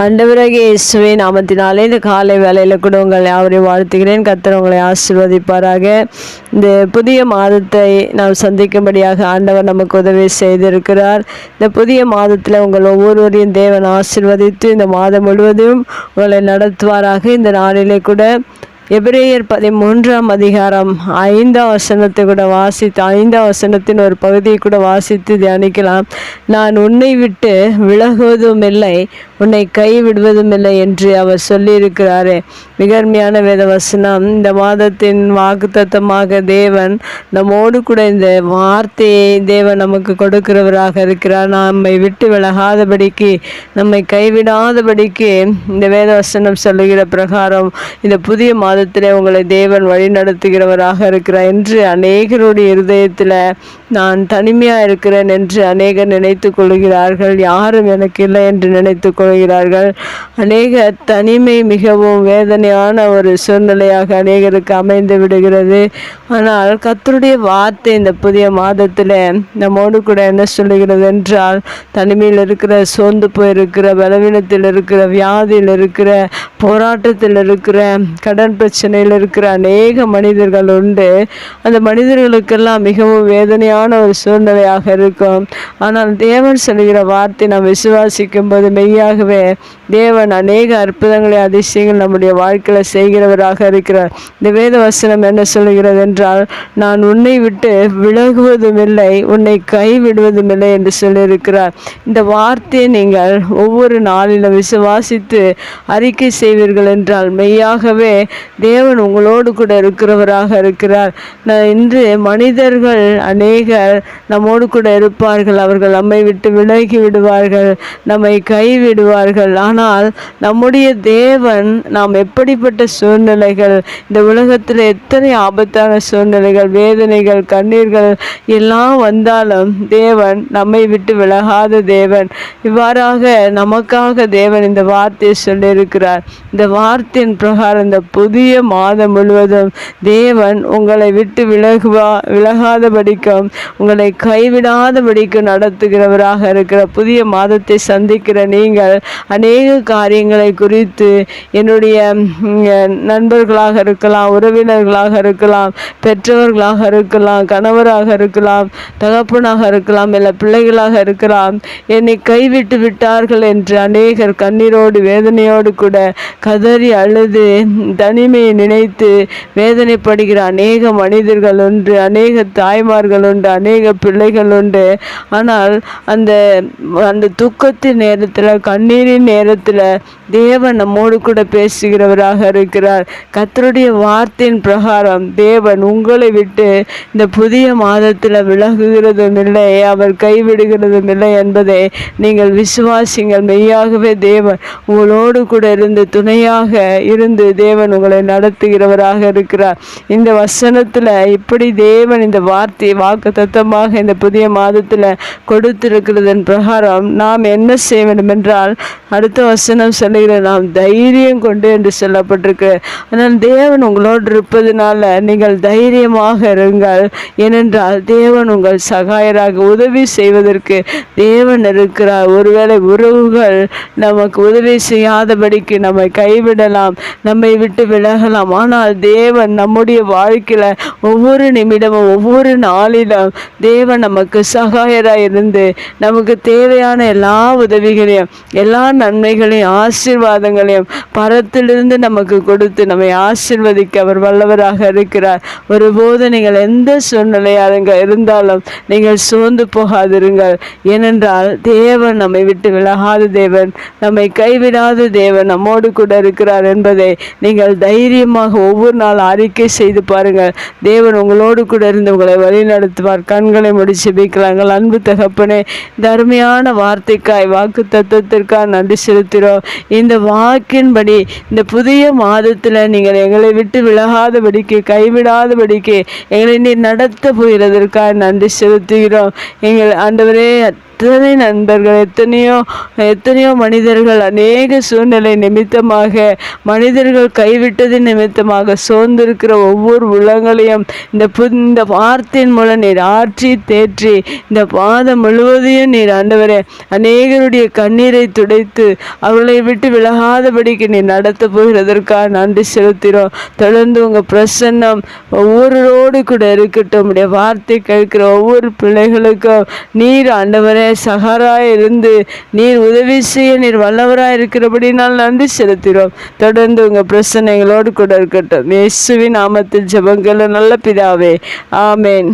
ஆண்டவராகிய இயேசுவின் நாமத்தினாலே இந்த காலை வேளையில் கூட உங்களை யாவரையும் வாழ்த்துகிறேன். கர்த்தர் உங்களை ஆசீர்வதிப்பாராக. இந்த புதிய மாதத்தை நாம் சந்திக்கும்படியாக ஆண்டவர் நமக்கு உதவி செய்திருக்கிறார். இந்த புதிய மாதத்தில் உங்கள் ஒவ்வொருவரையும் தேவன் ஆசீர்வதித்து இந்த மாதம் முழுவதும் உங்களை நடத்துவாராக. இந்த நாளிலே கூட எபிரேயர் 13ஆம் அதிகாரம் 5ஆம் வசனத்தை கூட வாசித்து 5ஆம் வசனத்தின் ஒரு பகுதியை கூட வாசித்து தியானிக்கலாம். நான் உன்னை விட்டு விலகுவதும் இல்லை, உன்னை கைவிடுவதும் இல்லை என்று அவர் சொல்லியிருக்கிறாரே. மிக அருமையான வேத வசனம். இந்த மாதத்தின் வாக்குத்தத்தமாக தேவன் நம்மோடு கூட இந்த வார்த்தையை தேவன் நமக்கு கொடுக்கிறவராக இருக்கிறார். நம்மை விட்டு விலகாதபடிக்கு, நம்மை கைவிடாதபடிக்கு இந்த வேத வசனம் சொல்லுகிற பிரகாரம் இந்த புதிய மாதத்திலே உங்களை தேவன் வழி நடத்துகிறவராக இருக்கிறார் என்று அநேகருடைய இருதயத்தில் நான் தனிமையாக இருக்கிறேன் என்று அநேகர் நினைத்து கொள்கிறார்கள். யாரும் எனக்கு இல்லை என்று நினைத்து கொள்கிறார்கள். அநேக தனிமை மிகவும் வேதனையான ஒரு சூழ்நிலையாக அநேகருக்கு அமைந்து விடுகிறது. ஆனால் கர்த்தருடைய வார்த்தை இந்த புதிய மாதத்தில் நம்மோடு கூட என்ன சொல்லுகிறது என்றால், தனிமையில் இருக்கிற, சோர்ந்து போயிருக்கிற, பலவீனத்தில் இருக்கிற, வியாதியில் இருக்கிற, போராட்டத்தில் இருக்கிற, கடன் பிரச்சனையில் இருக்கிற அநேக மனிதர்கள் உண்டு. அந்த மனிதர்களுக்கெல்லாம் மிகவும் வேதனையான ஒரு சூழ்நிலையாக இருக்கும். ஆனால் தேவன் சொல்கிற வார்த்தை நாம் விசுவாசிக்கும் போது மெய்யாகவே தேவன் அநேக அற்புதங்களை, அதிசயங்கள் நம்முடைய வாழ்க்கையில் செய்கிறவராக இருக்கிறார். இந்த வேத வசனம் என்ன சொல்கிறது என்றால், நான் உன்னை விட்டு விலகுவதும் இல்லை, உன்னை கைவிடுவதும் இல்லை என்று சொல்லியிருக்கிறார். இந்த வார்த்தையை நீங்கள் ஒவ்வொரு நாளிலும் விசுவாசித்து அறிக்கை செய்வீர்கள் என்றால் மெய்யாகவே தேவன் உங்களோடு கூட இருக்கிறவராக இருக்கிறார். இன்று மனிதர்கள் அநேகர் நம்மோடு கூட இருப்பார்கள். அவர்கள் நம்மை விட்டு விலகி விடுவார்கள், நம்மை கைவிடுவார்கள். ஆனால் நம்முடைய தேவன், நாம் எப்படிப்பட்ட சூழ்நிலைகள், இந்த உலகத்தில் எத்தனை ஆபத்தான சூழ்நிலைகள், வேதனைகள், கண்ணீர்கள் எல்லாம் வந்தாலும் தேவன் நம்மை விட்டு விலகாத தேவன். இவ்வாறாக நமக்காக தேவன் இந்த வார்த்தையை சொல்லியிருக்கிறார். இந்த வார்த்தையின் பிரகாரம் இந்த புதிய மாதம் முழுவதும் தேவன் உங்களை விட்டு விலகாதபடிக்கும், உங்களை கைவிடாதபடிக்கும் நடத்துகிறவராக இருக்கிற புதிய மாதத்தை சந்திக்கிற நீங்கள் அநேக காரியங்களை குறித்து என்னுடைய நண்பர்களாக இருக்கலாம், உறவினர்களாக இருக்கலாம், பெற்றவர்களாக இருக்கலாம், கணவராக இருக்கலாம், தகப்பனாக இருக்கலாம், இல்லை பிள்ளைகளாக இருக்கலாம், என்னை கைவிட்டு விட்டார்கள் என்று அநேகர் கண்ணீரோடு வேதனையோடு கூட கதறி அழுது தனிமையை நினைத்து வேதனைப்படுகிற அநேக மனிதர்கள் உண்டு, அநேக தாய்மார்கள் உண்டு, அநேக பிள்ளைகள் உண்டு. ஆனால் அந்த துக்கத்தின் நேரத்தில், கண்ணீரின் நேரத்தில் தேவன் நம்மோடு கூட பேசுகிறவராக இருக்கிறார். கர்த்தருடைய வார்த்தையின் பிரகாரம் தேவன் உங்களை விட்டு இந்த புதிய மாதத்தில் விலகுகிறதும் இல்லை, அவர் கைவிடுகிறதும் இல்லை என்பதை நீங்கள் விசுவாசிங்கள். மெய்யாகவே தேவன் உங்களோடு கூட இருந்து துணையாக இருந்து தேவன் உங்களை நடத்துகிறவராக இருக்கிறார். இந்த வசனத்தில் இப்படி தேவன் இந்த வார்த்தையை வாக்குத்தத்தமாக இந்த புதிய மாதத்தில் கொடுத்திருக்கிறதன் பிரகாரம் நாம் என்ன செய்ய வேண்டும் என்றால், அடுத்த வசனம் சொல்லுகிற நாம் தைரியம் கொண்டு என்று சொல்லப்பட்டிருக்கு. ஆனால் தேவன் உங்களோடு இருப்பதனால நீங்கள் தைரியமாக இருங்கள். ஏனென்றால் தேவன் உங்கள் சகாயராக உதவி செய்வதற்கு தேவன் இருக்கிறார். ஒருவேளை உறவுகள் நமக்கு உதவி செய்யாதபடிக்கு நம்மை கைவிடலாம், நம்மை விட்டு விலகலாம். ஆனால் தேவன் நம்முடைய வாழ்க்கையில் ஒவ்வொரு நிமிடமும், ஒவ்வொரு நாளிலும் தேவன் நமக்கு சகாயராக இருந்து நமக்கு தேவையான எல்லா உதவிகளையும், எல்லா நன்மைகளையும், ஆசீர்வாதங்களையும் பரத்திலிருந்து நமக்கு கொடுத்து நம்மை ஆசீர்வதிக்க அவர் வல்லவராக இருக்கிறார். ஒருபோது நீங்கள் எந்த சூழ்நிலையாக இருந்தாலும் நீங்கள் சோர்ந்து போகாதிருங்கள். ஏனென்றால் தேவன் நம்மை விட்டு விலகாத தேவன், நம்மை கைவிடாத தேவன் நம்மோடு கூட இருக்கிறார் என்பதை நீங்கள் தைரியமாக ஒவ்வொரு நாள் அறிக்கை செய்து பாருங்கள். தேவன் உங்களோடு கூட இருந்து உங்களை வழி நடத்துவார். கண்களை முடிச்சு ஜெபிக்கலாங்கள். அன்பு தகப்பனே, இந்த அருமையான வார்த்தைக்காய், வாக்கு தத்துவத்திற்காக நன்றி செலுத்துகிறோம். இந்த வாக்கின்படி இந்த புதிய மாதத்தில் நீங்கள் எங்களை விட்டு விலகாதபடிக்கு, கைவிடாதபடிக்கு எங்களை நீர் நடத்த போகிறதற்காக நன்றி செலுத்துகிறோம். எங்கள் ஆண்டவரே, எத்தனை நண்பர்கள், எத்தனையோ மனிதர்கள் அநேக சூழ்நிலை நிமித்தமாக, மனிதர்கள் கைவிட்டது நிமித்தமாக சோர்ந்திருக்கிற ஒவ்வொரு உள்ளங்களையும் இந்த வார்த்தையின் மூலம் நீர் ஆற்றி தேற்றி இந்த பாதம் முழுவதையும் நீர் ஆண்டவரே அநேகருடைய கண்ணீரை துடைத்து அவர்களை விட்டு விலகாதபடிக்கு நீர் நடத்த போகிறதற்காக நன்றி செலுத்தினோம். தொடர்ந்து உங்கள் பிரசன்னம் ஒவ்வொருவரோடு கூட இருக்கட்டும். உடைய வார்த்தை கேட்கிற ஒவ்வொரு பிள்ளைகளுக்கும் நீர் ஆண்டவரே சகாராய் இருந்து நீர் உதவி செய்ய நீர் வல்லவராய் இருக்கிறபடினால் நன்றி செலுத்தினோம். தொடர்ந்து உங்கள் பிரசன்னைகளோடு கூட இருக்கட்டும். இயேசுவின் நாமத்தில் ஜெபங்கள் நல்ல பிதாவே, ஆமேன்.